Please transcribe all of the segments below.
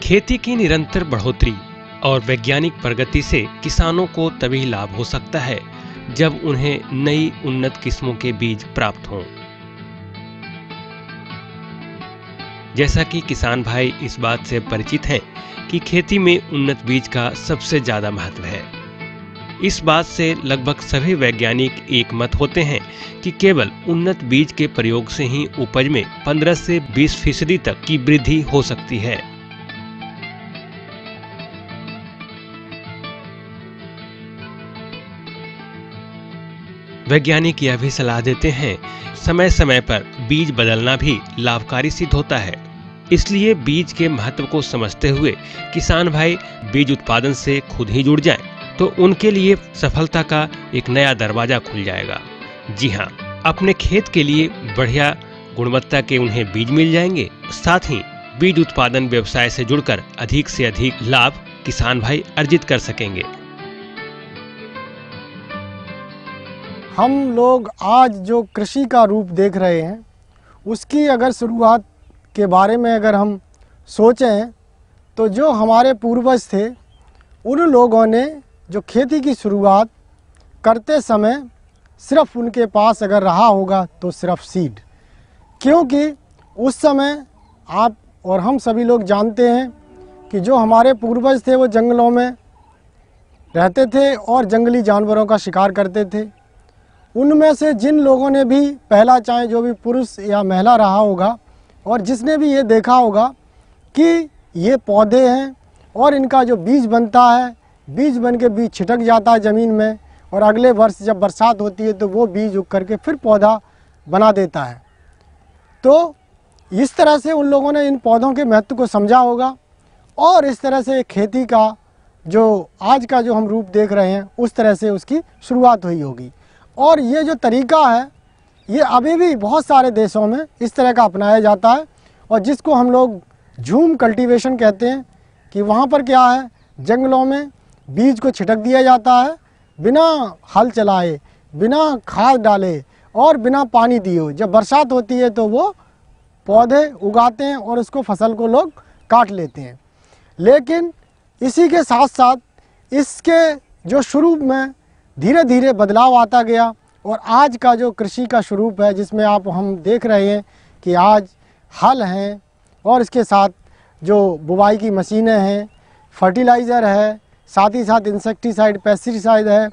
खेती की निरंतर बढ़ोतरी और वैज्ञानिक प्रगति से किसानों को तभी लाभ हो सकता है जब उन्हें नई उन्नत किस्मों के बीज प्राप्त हों। जैसा कि किसान भाई इस बात से परिचित हैं कि खेती में उन्नत बीज का सबसे ज्यादा महत्व है। इस बात से लगभग सभी वैज्ञानिक एक मत होते हैं कि केवल उन्नत बीज के प्रयोग से ही उपज में 15 से 20% तक की वृद्धि हो सकती है। वैज्ञानिक यह भी सलाह देते हैं समय समय पर बीज बदलना भी लाभकारी सिद्ध होता है। इसलिए बीज के महत्व को समझते हुए किसान भाई बीज उत्पादन से खुद ही जुड़ जाएं, तो उनके लिए सफलता का एक नया दरवाजा खुल जाएगा। जी हाँ, अपने खेत के लिए बढ़िया गुणवत्ता के उन्हें बीज मिल जाएंगे। साथ ही बीज उत्पादन व्यवसाय से जुड़कर अधिक से अधिक लाभ किसान भाई अर्जित कर सकेंगे। हम लोग आज जो कृषि का रूप देख रहे हैं, उसकी अगर शुरुआत के बारे में अगर हम सोचें तो जो हमारे पूर्वज थे उन लोगों ने जो खेती की शुरुआत करते समय सिर्फ उनके पास अगर रहा होगा तो सिर्फ सीड, क्योंकि उस समय आप और हम सभी लोग जानते हैं कि जो हमारे पूर्वज थे वो जंगलों में रहते थे और जंगली जानवरों का शिकार करते थे। उनमें से जिन लोगों ने भी पहला, चाहे जो भी पुरुष या महिला रहा होगा, और जिसने भी ये देखा होगा कि ये पौधे हैं और इनका जो बीज बनता है, बीज बन के बीज छिटक जाता है ज़मीन में, और अगले वर्ष जब बरसात होती है तो वो बीज उग करके फिर पौधा बना देता है। तो इस तरह से उन लोगों ने इन पौधों के महत्व को समझा होगा और इस तरह से खेती का जो आज का जो हम रूप देख रहे हैं उस तरह से उसकी शुरुआत हुई होगी। और ये जो तरीका है ये अभी भी बहुत सारे देशों में इस तरह का अपनाया जाता है, और जिसको हम लोग झूम कल्टीवेशन कहते हैं कि वहाँ पर क्या है, जंगलों में बीज को छिटक दिया जाता है बिना हल चलाए, बिना खाद डाले और बिना पानी दिए। जब बरसात होती है तो वो पौधे उगाते हैं और उसको फसल को लोग काट लेते हैं। लेकिन इसी के साथ साथ इसके जो शुरू में धीरे धीरे बदलाव आता गया, और आज का जो कृषि का स्वरूप है जिसमें आप हम देख रहे हैं कि आज हल हैं और इसके साथ जो बुवाई की मशीनें हैं, फर्टिलाइज़र है, साथ ही साथ इंसेक्टिसाइड, पेस्टिसाइड है,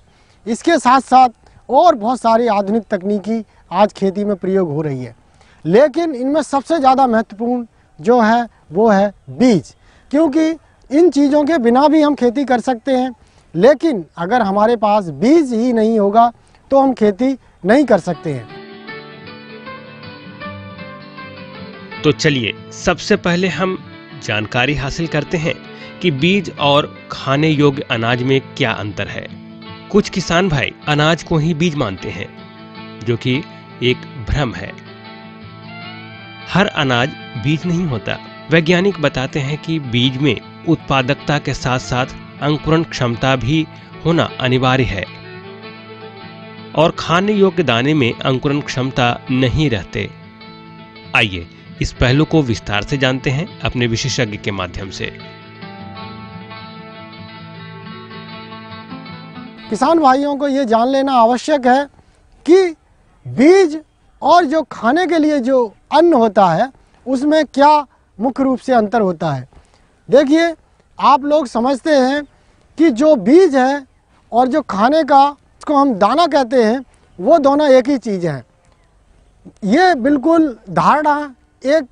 इसके साथ साथ और बहुत सारी आधुनिक तकनीकी आज खेती में प्रयोग हो रही है। लेकिन इनमें सबसे ज़्यादा महत्वपूर्ण जो है वो है बीज, क्योंकि इन चीज़ों के बिना भी हम खेती कर सकते हैं, लेकिन अगर हमारे पास बीज ही नहीं होगा तो हम खेती नहीं कर सकते हैं। तो चलिए सबसे पहले हम जानकारी हासिल करते हैं कि बीज और खाने योग्य अनाज में क्या अंतर है। कुछ किसान भाई अनाज को ही बीज मानते हैं, जो कि एक भ्रम है। हर अनाज बीज नहीं होता। वैज्ञानिक बताते हैं कि बीज में उत्पादकता के साथ साथ अंकुरण क्षमता भी होना अनिवार्य है। और खाने योग्य दाने में अंकुरण क्षमता नहीं रहते। आइए इस पहलू को विस्तार से जानते हैं अपने विशेषज्ञ के माध्यम से। किसान भाइयों को ये जान लेना आवश्यक है कि बीज और जो खाने के लिए जो अन्न होता है उसमें क्या मुख्य रूप से अंतर होता है। देखिए, आप लोग समझते हैं कि जो बीज है और जो खाने का उसको हम दाना कहते हैं वो दोनों एक ही चीज़ है। ये बिल्कुल धारणा एक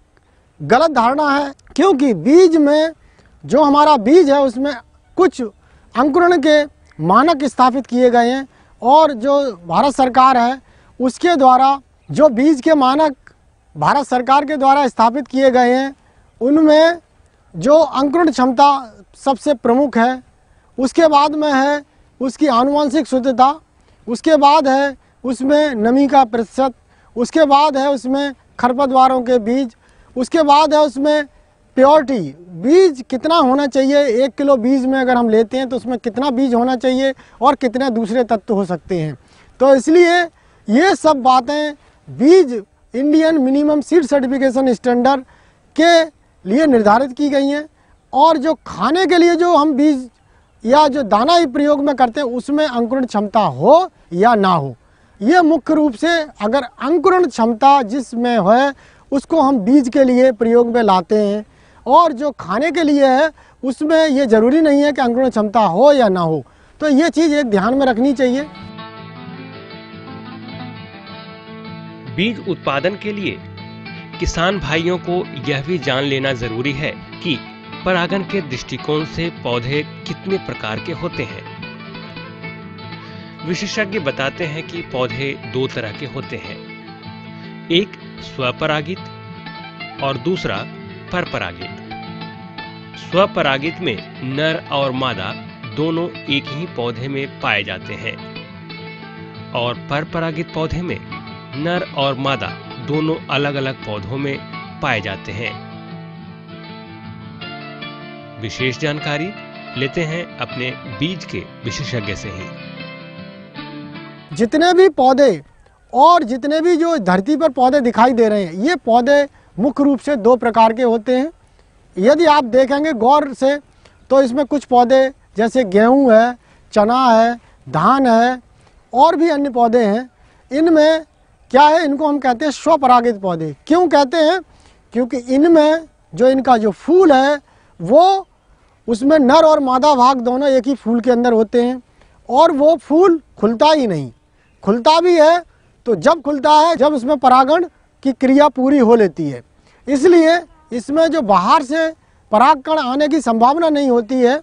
गलत धारणा है, क्योंकि बीज में जो हमारा बीज है उसमें कुछ अंकुरण के मानक स्थापित किए गए हैं और जो भारत सरकार है उसके द्वारा जो बीज के मानक भारत सरकार के द्वारा स्थापित किए गए हैं उनमें जो अंकुरण क्षमता सबसे प्रमुख है, उसके बाद में है उसकी आनुवंशिक शुद्धता, उसके बाद है उसमें नमी का प्रतिशत, उसके बाद है उसमें खरपतवारों के बीज, उसके बाद है उसमें प्योरिटी, बीज कितना होना चाहिए। 1 किलो बीज में अगर हम लेते हैं तो उसमें कितना बीज होना चाहिए और कितने दूसरे तत्व हो सकते हैं। तो इसलिए ये सब बातें बीज Indian minimum seed certification standard के लिए निर्धारित की गई हैं। और जो खाने के लिए जो हम बीज या जो दाना ही प्रयोग में करते हैं उसमें अंकुरण क्षमता हो या ना हो, ये मुख्य रूप से अगर अंकुरण क्षमता जिसमें है उसको हम बीज के लिए प्रयोग में लाते हैं, और जो खाने के लिए है उसमें ये ज़रूरी नहीं है कि अंकुरण क्षमता हो या ना हो। तो ये चीज़ एक ध्यान में रखनी चाहिए। बीज उत्पादन के लिए किसान भाइयों को यह भी जान लेना जरूरी है कि परागण के दृष्टिकोण से पौधे कितने प्रकार के होते हैं। विशेषज्ञ बताते हैं कि पौधे 2 तरह के होते हैं, एक स्वपरागित और दूसरा परपरागित। स्वपरागित में नर और मादा दोनों एक ही पौधे में पाए जाते हैं और परपरागित पौधे में नर और मादा दोनों अलग अलग पौधों में पाए जाते हैं। विशेष जानकारी लेते हैं अपने बीज के विशेषज्ञ से ही। जितने भी पौधे और जितने भी जो धरती पर पौधे दिखाई दे रहे हैं ये पौधे मुख्य रूप से 2 प्रकार के होते हैं। यदि आप देखेंगे गौर से तो इसमें कुछ पौधे जैसे गेहूं है, चना है, धान है और भी अन्य पौधे हैं। इनमें क्या है, इनको हम कहते हैं स्वपरागित पौधे। क्यों कहते हैं? क्योंकि इनमें जो इनका जो फूल है वो उसमें नर और मादा भाग दोनों एक ही फूल के अंदर होते हैं और वो फूल खुलता ही नहीं, खुलता भी है तो जब खुलता है जब उसमें परागण की क्रिया पूरी हो लेती है। इसलिए इसमें जो बाहर से परागकण आने की संभावना नहीं होती है,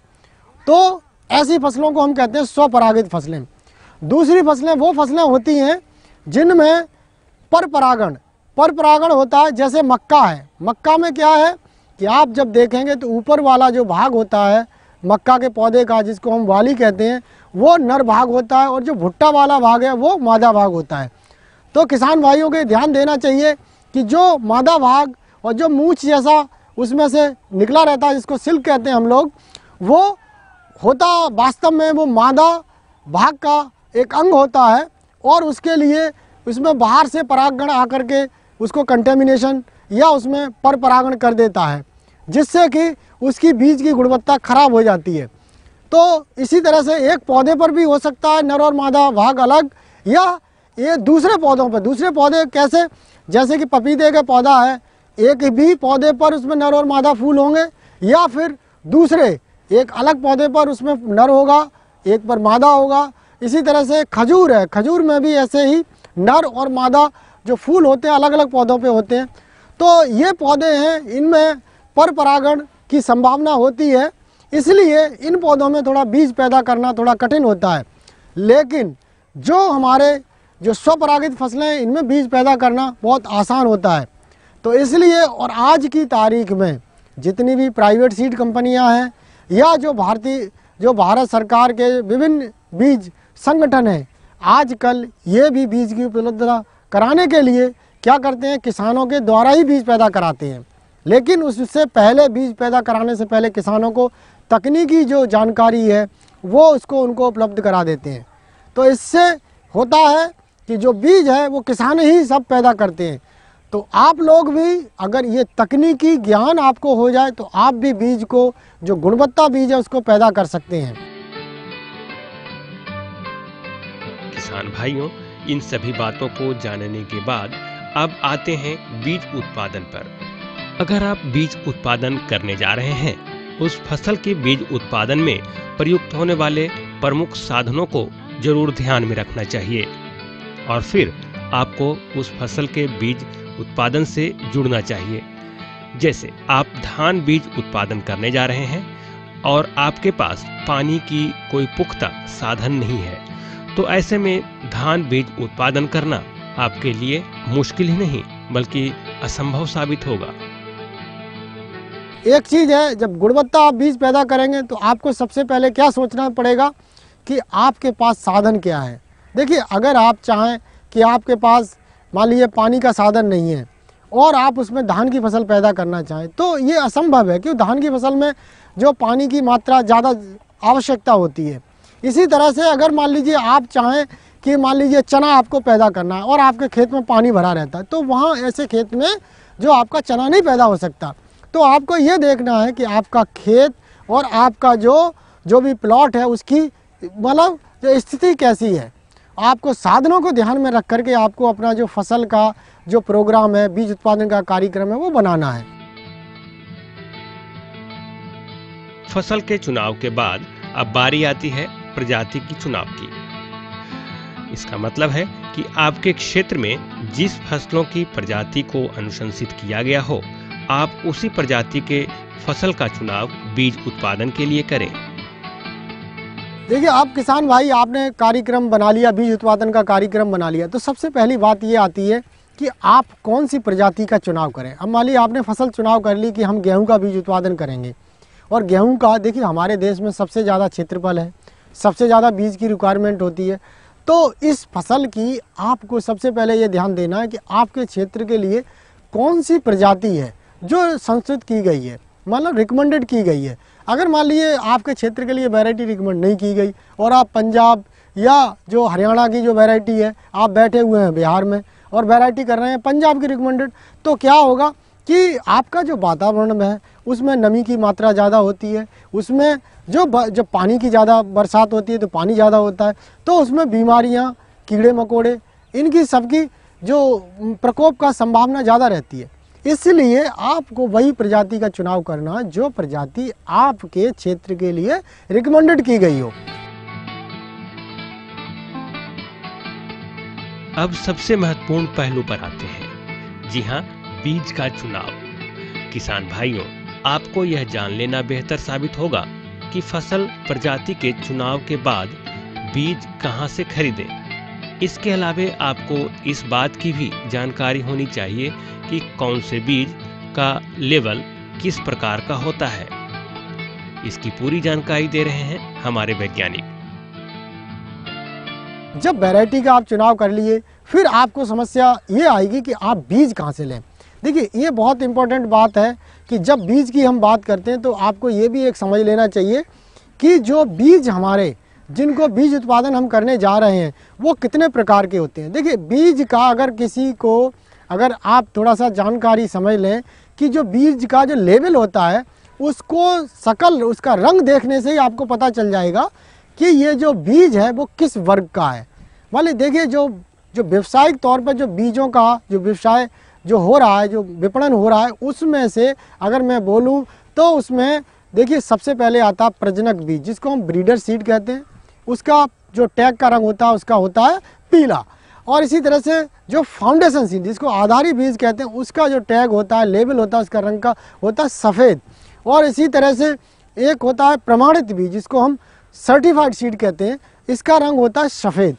तो ऐसी फसलों को हम कहते हैं स्वपरागित फसलें। दूसरी फसलें वो फसलें होती हैं जिनमें परपरागण होता है, जैसे मक्का है। मक्का में क्या है कि आप जब देखेंगे तो ऊपर वाला जो भाग होता है मक्का के पौधे का, जिसको हम वाली कहते हैं, वो नर भाग होता है और जो भुट्टा वाला भाग है वो मादा भाग होता है। तो किसान भाइयों को ध्यान देना चाहिए कि जो मादा भाग और जो मूंछ जैसा उसमें से निकला रहता है जिसको सिल्क कहते हैं हम लोग, वो होता वास्तव में वो मादा भाग का एक अंग होता है और उसके लिए उसमें बाहर से परागकण आकर के उसको कंटेमिनेशन या उसमें परपरागण कर देता है, जिससे कि उसकी बीज की गुणवत्ता खराब हो जाती है। तो इसी तरह से एक पौधे पर भी हो सकता है नर और मादा भाग अलग, या ये दूसरे पौधों पर। दूसरे पौधे कैसे? जैसे कि पपीते का पौधा है, एक भी पौधे पर उसमें नर और मादा फूल होंगे, या फिर दूसरे एक अलग पौधे पर उसमें नर होगा, एक पर मादा होगा। इसी तरह से खजूर है, खजूर में भी ऐसे ही नर और मादा जो फूल होते हैं अलग अलग पौधों पे होते हैं। तो ये पौधे हैं, इनमें परपरागण की संभावना होती है, इसलिए इन पौधों में थोड़ा बीज पैदा करना थोड़ा कठिन होता है। लेकिन जो हमारे जो स्वपरागित फसलें हैं इनमें बीज पैदा करना बहुत आसान होता है। तो इसलिए और आज की तारीख में जितनी भी प्राइवेट सीड कंपनियां हैं या जो भारत सरकार के विभिन्न बीज संगठन हैं, आजकल ये भी बीज की उपलब्धता कराने के लिए क्या करते हैं, किसानों के द्वारा ही बीज पैदा कराते हैं। लेकिन उससे पहले बीज पैदा कराने से पहले किसानों को तकनीकी जो जानकारी है वो उसको उनको उपलब्ध करा देते हैं। तो इससे होता है कि जो बीज है वो किसान ही सब पैदा करते हैं। तो आप लोग भी अगर ये तकनीकी ज्ञान आपको हो जाए तो आप भी बीज को, जो गुणवत्ता बीज है, उसको पैदा कर सकते हैं। किसान भाइयों, इन सभी बातों को जानने के बाद अब आते हैं बीज उत्पादन पर। अगर आप बीज उत्पादन करने जा रहे हैं, उस फसल के बीज उत्पादन में प्रयुक्त होने वाले प्रमुख साधनों को जरूर ध्यान में रखना चाहिए और फिर आपको उस फसल के बीज उत्पादन से जुड़ना चाहिए। जैसे आप धान बीज उत्पादन करने जा रहे हैं और आपके पास पानी की कोई पुख्ता साधन नहीं है, तो ऐसे में धान बीज उत्पादन करना आपके लिए मुश्किल ही नहीं बल्कि असंभव साबित होगा। एक चीज़ है, जब गुणवत्ता आप बीज पैदा करेंगे तो आपको सबसे पहले क्या सोचना पड़ेगा कि आपके पास साधन क्या है। देखिए, अगर आप चाहें कि आपके पास मान लीजिए पानी का साधन नहीं है और आप उसमें धान की फसल पैदा करना चाहें तो ये असंभव है, क्योंकि धान की फसल में जो पानी की मात्रा ज़्यादा आवश्यकता होती है। इसी तरह से अगर मान लीजिए आप चाहें कि मान लीजिए चना आपको पैदा करना है और आपके खेत में पानी भरा रहता है, तो वहाँ ऐसे खेत में जो आपका चना नहीं पैदा हो सकता। तो आपको ये देखना है कि आपका खेत और आपका जो भी प्लॉट है उसकी मतलब जो स्थिति कैसी है। आपको साधनों को ध्यान में रख करके आपको अपना जो फसल का जो प्रोग्राम है, बीज उत्पादन का कार्यक्रम है, वो बनाना है। फसल के चुनाव के बाद अब बारी आती है प्रजाति की चुनाव की। इसका मतलब है कि आपके क्षेत्र में जिस फसलों की प्रजाति को अनुशंसित किया गया हो, आप उसी प्रजाति के फसल का चुनाव बीज उत्पादन के लिए करें। देखिए, आप किसान भाई, आपने कार्यक्रम बना लिया, बीज उत्पादन का कार्यक्रम बना लिया, तो सबसे पहली बात ये आती है कि आप कौन सी प्रजाति का चुनाव करें। अब मान लीजिए आपने फसल चुनाव कर ली कि हम गेहूं का बीज उत्पादन करेंगे, और गेहूं का देखिए हमारे देश में सबसे ज़्यादा क्षेत्रफल है, सबसे ज़्यादा बीज की रिक्वायरमेंट होती है। तो इस फसल की आपको सबसे पहले ये ध्यान देना है कि आपके क्षेत्र के लिए कौन सी प्रजाति है जो संशोधित की गई है, मतलब रिकमेंडेड की गई है। अगर मान लीजिए आपके क्षेत्र के लिए वैरायटी रिकमेंड नहीं की गई और आप पंजाब या जो हरियाणा की जो वैरायटी है, आप बैठे हुए हैं बिहार में और वैरायटी कर रहे हैं पंजाब की रिकमेंडेड, तो क्या होगा कि आपका जो वातावरण है उसमें नमी की मात्रा ज़्यादा होती है, उसमें जो पानी की ज़्यादा बरसात होती है तो पानी ज़्यादा होता है, तो उसमें बीमारियाँ, कीड़े मकोड़े, इनकी सबकी जो प्रकोप का संभावना ज़्यादा रहती है। इसलिए आपको वही प्रजाति का चुनाव करना जो प्रजाति आपके क्षेत्र के लिए रिकमेंडेड की गई हो। अब सबसे महत्वपूर्ण पहलू पर आते हैं। जी हाँ, बीज का चुनाव। किसान भाइयों, आपको यह जान लेना बेहतर साबित होगा कि फसल प्रजाति के चुनाव के बाद बीज कहां से खरीदें। इसके अलावे आपको इस बात की भी जानकारी होनी चाहिए कि कौन से बीज का लेवल किस प्रकार का होता है। इसकी पूरी जानकारी दे रहे हैं हमारे वैज्ञानिक। जब वैरायटी का आप चुनाव कर लिए, फिर आपको समस्या ये आएगी कि आप बीज कहाँ से लें। देखिए, ये बहुत इंपॉर्टेंट बात है कि जब बीज की हम बात करते हैं तो आपको ये भी एक समझ लेना चाहिए कि जो बीज हमारे, जिनको बीज उत्पादन हम करने जा रहे हैं, वो कितने प्रकार के होते हैं। देखिए, बीज का अगर आप थोड़ा सा जानकारी समझ लें कि जो बीज का जो लेवल होता है, उसका रंग देखने से ही आपको पता चल जाएगा कि ये जो बीज है वो किस वर्ग का है। मान लीजिए, देखिए जो व्यावसायिक तौर पर जो बीजों का जो व्यवसाय जो हो रहा है, जो विपणन हो रहा है, उसमें से अगर मैं बोलूं तो उसमें देखिए सबसे पहले आता प्रजनक बीज, जिसको हम ब्रीडर सीड कहते हैं। उसका जो टैग का रंग होता है उसका होता है पीला। और इसी तरह से जो फाउंडेशन सीड, जिसको आधारी बीज कहते हैं, उसका जो टैग होता है, लेबल होता है, उसका रंग का होता है सफ़ेद। और इसी तरह से एक होता है प्रमाणित बीज, जिसको हम सर्टिफाइड सीड कहते हैं, इसका रंग होता है सफ़ेद।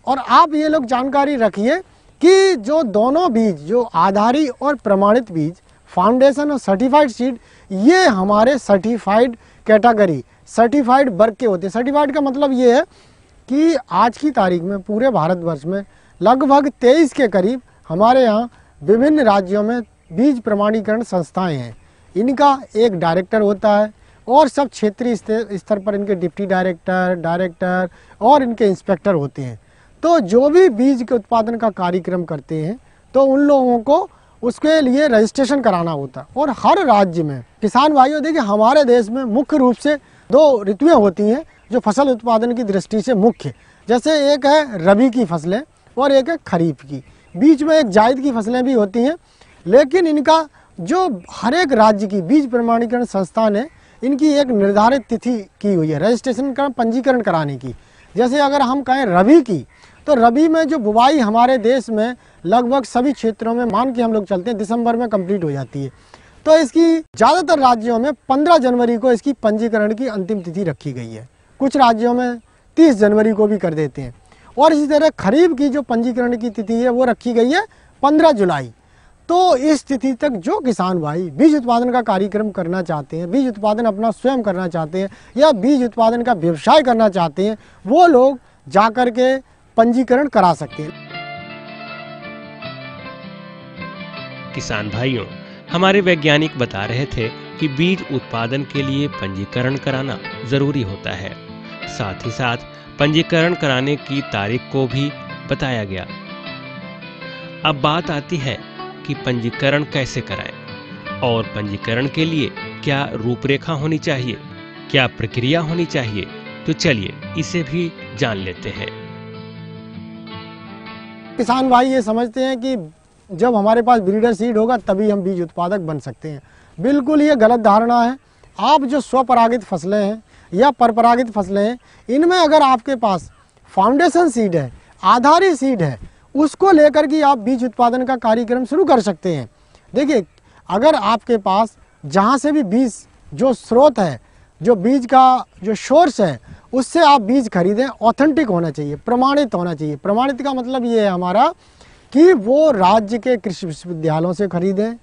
और आप ये लोग जानकारी रखिए कि जो दोनों बीज, जो आधारी और प्रमाणित बीज, फाउंडेशन और सर्टिफाइड सीड, ये हमारे सर्टिफाइड कैटेगरी, सर्टिफाइड वर्ग के होते हैं। सर्टिफाइड का मतलब ये है कि आज की तारीख में पूरे भारतवर्ष में लगभग 23 के करीब हमारे यहाँ विभिन्न राज्यों में बीज प्रमाणीकरण संस्थाएं हैं। इनका एक डायरेक्टर होता है और सब क्षेत्रीय स्तर पर इनके डिप्टी डायरेक्टर और इनके इंस्पेक्टर होते हैं। तो जो भी बीज के उत्पादन का कार्यक्रम करते हैं तो उन लोगों को उसके लिए रजिस्ट्रेशन कराना होता है। और हर राज्य में किसान भाइयों, देखिए हमारे देश में मुख्य रूप से 2 ऋतुएं होती हैं जो फसल उत्पादन की दृष्टि से मुख्य, जैसे एक है रबी की फसलें और एक है खरीफ की, बीच में एक जायद की फसलें भी होती हैं। लेकिन इनका जो हर एक राज्य की बीज प्रमाणीकरण संस्थान है, इनकी एक निर्धारित तिथि की हुई है रजिस्ट्रेशन का, पंजीकरण कराने की। जैसे अगर हम कहें रबी की, तो रबी में जो बुवाई हमारे देश में लगभग सभी क्षेत्रों में मान के हम लोग चलते हैं दिसंबर में कंप्लीट हो जाती है। तो इसकी ज़्यादातर राज्यों में 15 जनवरी को इसकी पंजीकरण की अंतिम तिथि रखी गई है, कुछ राज्यों में 30 जनवरी को भी कर देते हैं। और इसी तरह खरीफ की जो पंजीकरण की तिथि है वो रखी गई है 15 जुलाई। तो इस तिथि तक जो किसान भाई बीज उत्पादन का कार्यक्रम करना चाहते हैं, बीज उत्पादन अपना स्वयं करना चाहते हैं या बीज उत्पादन का व्यवसाय करना चाहते हैं, वो लोग जाकर के पंजीकरण करा सकते हैं। किसान भाइयों, हमारे वैज्ञानिक बता रहे थे कि बीज उत्पादन के लिए पंजीकरण कराना जरूरी होता है। साथ ही साथ पंजीकरण कराने की तारीख को भी बताया गया। अब बात आती है कि पंजीकरण कैसे कराएं और पंजीकरण के लिए क्या रूपरेखा होनी चाहिए, क्या प्रक्रिया होनी चाहिए। तो चलिए इसे भी जान लेते हैं। किसान भाई ये समझते हैं कि जब हमारे पास ब्रीडर सीड होगा तभी हम बीज उत्पादक बन सकते हैं। बिल्कुल ये गलत धारणा है। आप जो स्वपरागित फसलें हैं या परपरागित फसलें हैं, इनमें अगर आपके पास फाउंडेशन सीड है, आधारी सीड है, उसको लेकर के आप बीज उत्पादन का कार्यक्रम शुरू कर सकते हैं। देखिए, अगर आपके पास जहाँ से भी बीज जो स्रोत है, जो बीज का जो सोर्स है, उससे आप बीज खरीदें, ऑथेंटिक होना चाहिए, प्रमाणित होना चाहिए। प्रमाणित का मतलब ये है हमारा कि वो राज्य के कृषि विश्वविद्यालयों से खरीदें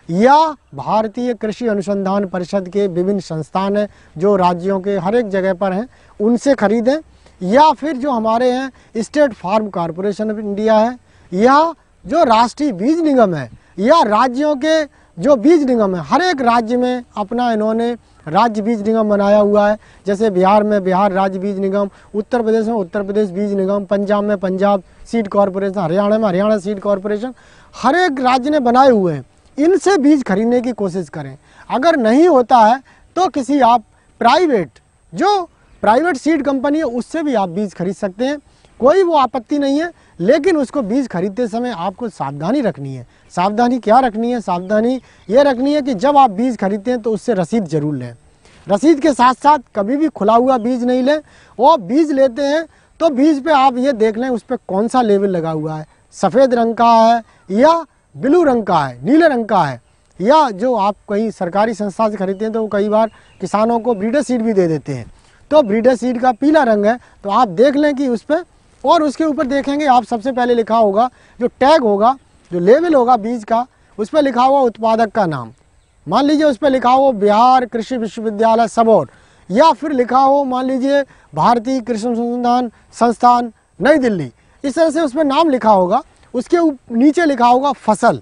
या भारतीय कृषि अनुसंधान परिषद के विभिन्न संस्थान हैं जो राज्यों के हर एक जगह पर हैं, उनसे खरीदें, या फिर जो हमारे हैं state farm corporation of India है, या जो राष्ट्रीय बीज निगम है, या राज्यों के जो बीज निगम है। हर एक राज्य में अपना इन्होंने राज्य बीज निगम बनाया हुआ है। जैसे बिहार में बिहार राज्य बीज निगम, उत्तर प्रदेश में उत्तर प्रदेश बीज निगम, पंजाब में पंजाब सीड कॉरपोरेशन, हरियाणा में हरियाणा सीड कॉरपोरेशन, हर एक राज्य ने बनाए हुए हैं। इनसे बीज खरीदने की कोशिश करें। अगर नहीं होता है तो किसी आप प्राइवेट सीड कंपनी है उससे भी आप बीज खरीद सकते हैं, कोई वो आपत्ति नहीं है। लेकिन उसको बीज खरीदते समय आपको सावधानी रखनी है। सावधानी क्या रखनी है? सावधानी ये रखनी है कि जब आप बीज खरीदते हैं तो उससे रसीद जरूर लें। रसीद के साथ साथ कभी भी खुला हुआ बीज नहीं लें। और बीज लेते हैं तो बीज पे आप ये देख लें उस पर कौन सा लेबल लगा हुआ है, सफ़ेद रंग का है या ब्लू रंग का है, नीले रंग का है, या जो आप कहीं सरकारी संस्था से खरीदते हैं तो वो कई बार किसानों को ब्रीडर सीड भी दे देते हैं। तो ब्रीडर सीड का पीला रंग है तो आप देख लें कि उस पर, और उसके ऊपर देखेंगे आप सबसे पहले लिखा होगा जो टैग होगा, जो लेबल होगा बीज का, उस पर लिखा हुआ उत्पादक का नाम। मान लीजिए उस पर लिखा हो बिहार कृषि विश्वविद्यालय सबौर, या फिर लिखा हो मान लीजिए भारतीय कृषि अनुसंधान संस्थान नई दिल्ली, इस तरह से उसमें नाम लिखा होगा। उसके नीचे लिखा होगा फसल,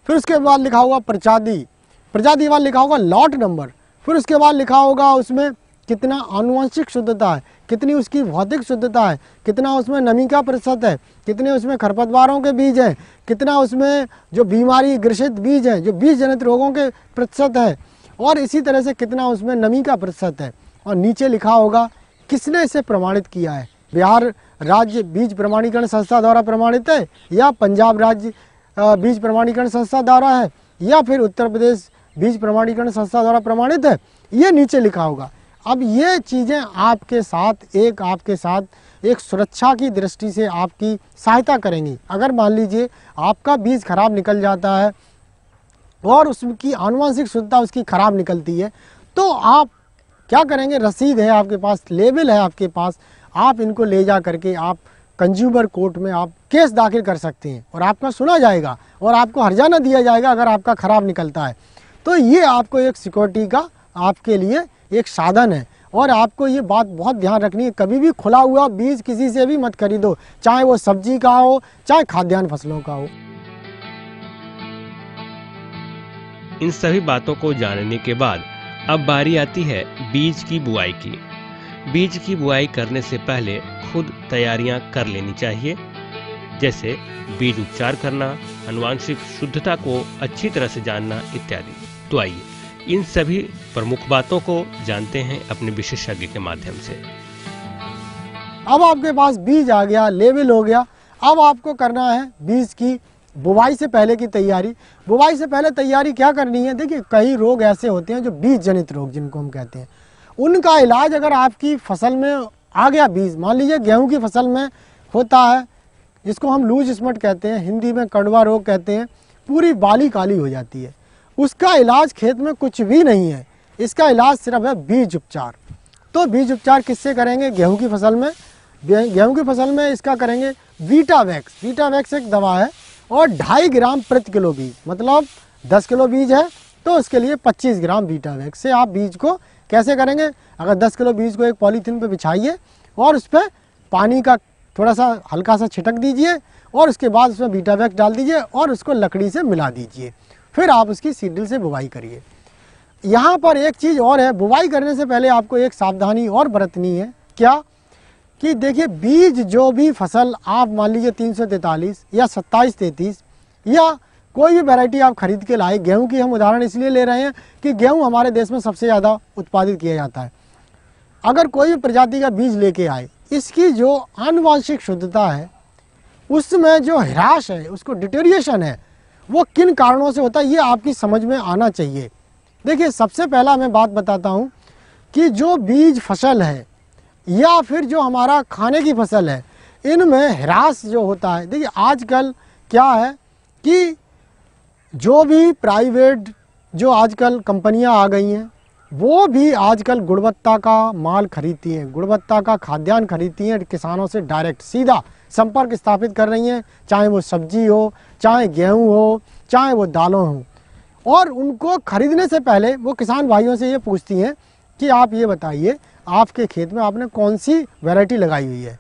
फिर उसके बाद लिखा होगा प्रजाति के बाद लिखा होगा लॉट नंबर, फिर उसके बाद लिखा होगा उसमें कितना आनुवंशिक शुद्धता है, कितनी उसकी भौतिक शुद्धता है, कितना उसमें नमी का प्रतिशत है, कितने उसमें खरपतवारों के बीज हैं, कितना उसमें जो बीमारी ग्रसित बीज हैं, जो बीज जनित रोगों के प्रतिशत है, और इसी तरह से कितना उसमें नमी का प्रतिशत है। और नीचे लिखा होगा किसने इसे प्रमाणित किया है, बिहार राज्य बीज प्रमाणीकरण संस्था द्वारा प्रमाणित है, या पंजाब राज्य बीज प्रमाणीकरण संस्था द्वारा है, या फिर उत्तर प्रदेश बीज प्रमाणीकरण संस्था द्वारा प्रमाणित है, ये नीचे लिखा होगा। अब ये चीज़ें आपके साथ एक सुरक्षा की दृष्टि से आपकी सहायता करेंगी। अगर मान लीजिए आपका बीज खराब निकल जाता है और उसकी आनुवंशिक शुद्धता उसकी खराब निकलती है, तो आप क्या करेंगे? रसीद है आपके पास, लेबल है आपके पास, आप इनको ले जा करके आप कंज्यूमर कोर्ट में आप केस दाखिल कर सकते हैं और आपका सुना जाएगा और आपको हर्जाना दिया जाएगा अगर आपका खराब निकलता है। तो ये आपको एक सिक्योरिटी का आपके लिए एक साधन है। और आपको ये बात बहुत ध्यान रखनी है, कभी भी खुला हुआ बीज किसी से भी मत खरीदो, चाहे वो सब्जी का हो, चाहे खाद्यान्न फसलों का हो। इन सभी बातों को जानने के बाद अब बारी आती है बीज की बुआई की। बीज की बुआई करने से पहले खुद तैयारियां कर लेनी चाहिए। जैसे बीज उपचार करना, आनुवांशिक शुद्धता को अच्छी तरह से जानना इत्यादि। तो आइए इन सभी प्रमुख बातों को जानते हैं अपने विशेषज्ञ के माध्यम से। अब आपके पास बीज आ गया, लेवल हो गया। अब आपको करना है बीज की बुवाई से पहले की तैयारी। बुवाई से पहले तैयारी क्या करनी है? देखिए, कई रोग ऐसे होते हैं जो बीज जनित रोग जिनको हम कहते हैं, उनका इलाज अगर आपकी फसल में आ गया बीज, मान लीजिए गेहूं की फसल में होता है जिसको हम लूज स्पॉट कहते हैं, हिंदी में कड़वा रोग कहते हैं, पूरी बाली काली हो जाती है, उसका इलाज खेत में कुछ भी नहीं है, इसका इलाज सिर्फ है बीज उपचार। तो बीज उपचार किससे करेंगे? गेहूं की फसल में। गेहूं की फसल में इसका करेंगे वीटावैक्स। वीटावैक्स एक दवा है और 2.5 ग्राम प्रति किलो बीज, मतलब 10 किलो बीज है तो उसके लिए 25 ग्राम वीटावैक्स से आप बीज को कैसे करेंगे? अगर 10 किलो बीज को एक पॉलीथीन पे बिछाइए और उस पर पानी का थोड़ा सा हल्का सा छिटक दीजिए और उसके बाद उसमें वीटावैक्स डाल दीजिए और उसको लकड़ी से मिला दीजिए। फिर आप उसकी सीडल से बुवाई करिए। यहाँ पर एक चीज़ और है, बुवाई करने से पहले आपको एक सावधानी और बरतनी है। क्या? कि देखिए, बीज जो भी फसल आप मान लीजिए 343 या 2733 या कोई भी वैरायटी आप खरीद के लाए, गेहूं की हम उदाहरण इसलिए ले रहे हैं कि गेहूं हमारे देश में सबसे ज़्यादा उत्पादित किया जाता है। अगर कोई भी प्रजाति का बीज लेके आए, इसकी जो आनुवांशिक शुद्धता है, उसमें जो ह्रास है, उसको डिटेरिएशन है, वो किन कारणों से होता है, ये आपकी समझ में आना चाहिए। देखिए, सबसे पहला मैं बात बताता हूँ कि जो बीज फसल है या फिर जो हमारा खाने की फसल है, इनमें ह्रास जो होता है। देखिए, आजकल क्या है कि जो भी प्राइवेट जो आजकल कंपनियां आ गई हैं, वो भी आजकल गुणवत्ता का माल खरीदती हैं, गुणवत्ता का खाद्यान्न खरीदती हैं, किसानों से डायरेक्ट सीधा संपर्क स्थापित कर रही हैं, चाहे वो सब्जी हो, चाहे गेहूं हो, चाहे वो दालों हो। और उनको खरीदने से पहले वो किसान भाइयों से ये पूछती हैं कि आप ये बताइए आपके खेत में आपने कौन सी वैरायटी लगाई हुई है।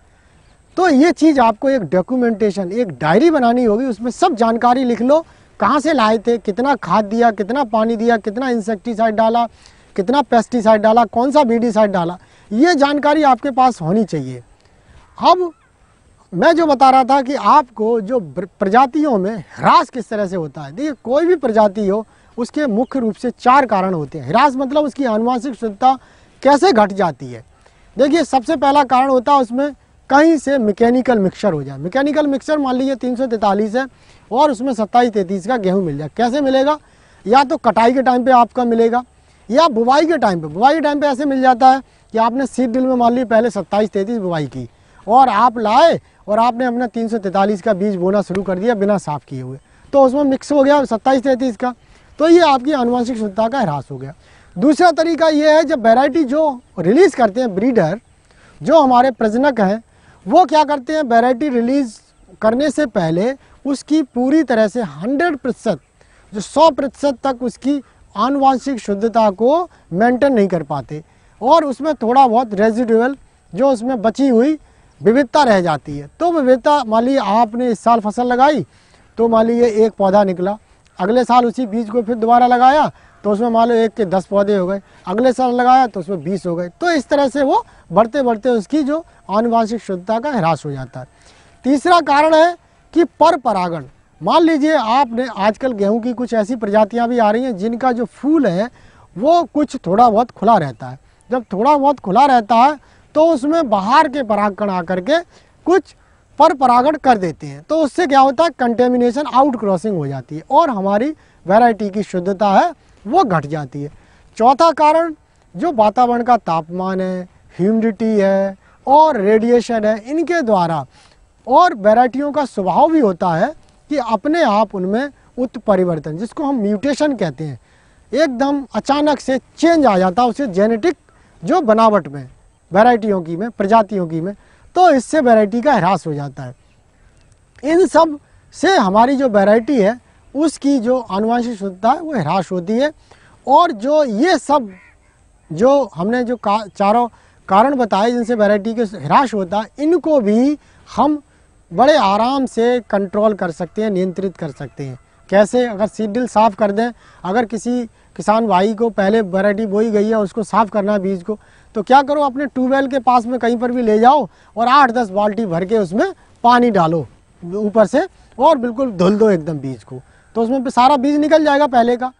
तो ये चीज़ आपको एक डॉक्यूमेंटेशन, एक डायरी बनानी होगी, उसमें सब जानकारी लिख लो, कहाँ से लाए थे, कितना खाद दिया, कितना पानी दिया, कितना इंसेक्टिसाइड डाला, कितना पेस्टिसाइड डाला, कौन सा वीडिसाइड डाला, ये जानकारी आपके पास होनी चाहिए। अब मैं जो बता रहा था कि आपको जो प्रजातियों में ह्रास किस तरह से होता है। देखिए, कोई भी प्रजाति हो, उसके मुख्य रूप से 4 कारण होते हैं। ह्रास मतलब उसकी आनुवांशिक शुद्धता कैसे घट जाती है। देखिए, सबसे पहला कारण होता है उसमें कहीं से मैकेनिकल मिक्सचर हो जाए। मैकेनिकल मिक्सचर मान लीजिए 343 है और उसमें 2733 का गेहूं मिल जाए। कैसे मिलेगा? या तो कटाई के टाइम पे आपका मिलेगा या बुवाई के टाइम पे। बुवाई के टाइम पे ऐसे मिल जाता है कि आपने सीड ड्रिल में मान ली पहले 2733 बुवाई की और आप लाए और आपने अपना 343 का बीज बोना शुरू कर दिया बिना साफ किए हुए, तो उसमें मिक्स हो गया 2733 का, तो ये आपकी आनुवांशिक शुद्धता का ह्रास हो गया। दूसरा तरीका ये है, जब वैरायटी जो रिलीज़ करते हैं ब्रीडर, जो हमारे प्रजनक हैं, वो क्या करते हैं, वैरायटी रिलीज़ करने से पहले उसकी पूरी तरह से 100% जो 100% तक उसकी आनुवांशिक शुद्धता को मेंटेन नहीं कर पाते और उसमें थोड़ा बहुत रेजिडुअल जो उसमें बची हुई विविधता रह जाती है। तो विविधता, मान लीजिए आपने इस साल फसल लगाई तो मान लीजिए 1 पौधा निकला, अगले साल उसी बीज को फिर दोबारा लगाया तो उसमें मान लो 1 के 10 पौधे हो गए, अगले साल लगाया तो उसमें 20 हो गए। तो इस तरह से वो बढ़ते बढ़ते उसकी जो आनुवांशिक शुद्धता का ह्रास हो जाता है। तीसरा कारण है कि पर परागण। मान लीजिए आपने आजकल गेहूं की कुछ ऐसी प्रजातियां भी आ रही हैं जिनका जो फूल है वो कुछ थोड़ा बहुत खुला रहता है। जब थोड़ा बहुत खुला रहता है तो उसमें बाहर के परागकण आकर के कुछ पर परागण कर देते हैं, तो उससे क्या होता है, कंटेमिनेशन, आउट क्रॉसिंग हो जाती है और हमारी वैरायटी की शुद्धता है वो घट जाती है। चौथा कारण जो वातावरण का तापमान है, ह्यूमिडिटी है और रेडिएशन है, इनके द्वारा, और वैरायटियों का स्वभाव भी होता है कि अपने आप उनमें उत्परिवर्तन, जिसको हम म्यूटेशन कहते हैं, एकदम अचानक से चेंज आ जाता है उसे जेनेटिक जो बनावट में, वैरायटियों की में, प्रजातियों की में, तो इससे वैरायटी का ह्रास हो जाता है। इन सब से हमारी जो वैरायटी है उसकी जो आनुवांशिक शुद्धता है वो ह्रास होती है। और जो ये सब जो हमने जो चारों कारण बताए जिनसे वैरायटी के ह्रास होता है, इनको भी हम बड़े आराम से कंट्रोल कर सकते हैं, नियंत्रित कर सकते हैं। कैसे? अगर सीड ड्रिल साफ़ कर दें, अगर किसी किसान भाई को पहले वैरायटी बोई गई है उसको साफ़ करना है बीज को, तो क्या करो, अपने ट्यूबवेल के पास में कहीं पर भी ले जाओ और 8-10 बाल्टी भर के उसमें पानी डालो ऊपर से और बिल्कुल धुल दो एकदम बीज को, तो उसमें सारा बीज निकल जाएगा पहले का।